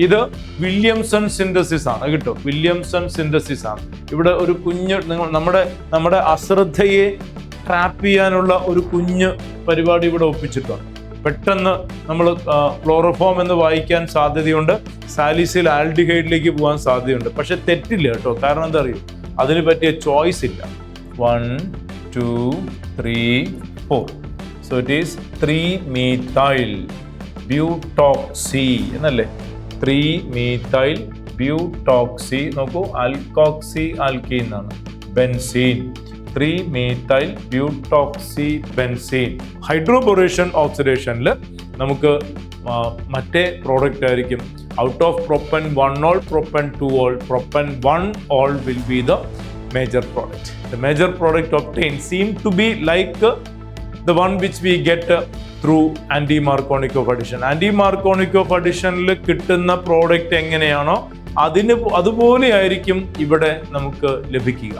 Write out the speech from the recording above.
ഇത് Williamson synthesis ആണ് കേട്ടോ. വില്യംസൺ സിന്തസിസ് ആണ്. ഇവിടെ ഒരു കുഞ്ഞ് നമ്മുടെ അശ്രദ്ധയെ ട്രാപ്പ് ചെയ്യാനുള്ള ഒരു കുഞ്ഞ് പരിപാടി ഇവിടെ ഒപ്പിച്ചിട്ടുണ്ട്. പെട്ടെന്ന് നമ്മൾ ക്ലോറോഫോം എന്ന് വായിക്കാൻ സാധ്യതയുണ്ട്, സാലിസിൽ ആൽഡിഹൈഡിലേക്ക് പോകാൻ സാധ്യതയുണ്ട്. പക്ഷെ തെറ്റില്ല കേട്ടോ. കാരണം എന്താ അറിയും, അതിന് പറ്റിയ ചോയ്സ് ഇല്ല. 1 2 3 4. So it is 3-methyl butoxy എന്നല്ലേ. 3-methyl butoxy. നോക്കൂ, ആൽക്കോക്സി ആൽക്കീൻ എന്നാണ്. Benzene. 3-methyl butoxy benzene. Hydroboration ഓക്സിഡേഷനിൽ നമുക്ക് മറ്റേ പ്രോഡക്റ്റ് ആയിരിക്കും. Out of propan 1-ol, propan 2-ol, propan 1-ol will be the major product. The major product obtained seem to be like the one which we get through anti-Markovnikov addition. Anti-Markovnikov additionൽ കിട്ടുന്ന product എങ്ങനെയാണോ അതുപോലെ ആയിരിക്കും ഇവിടെ നമുക്ക് ലഭിക്കുക.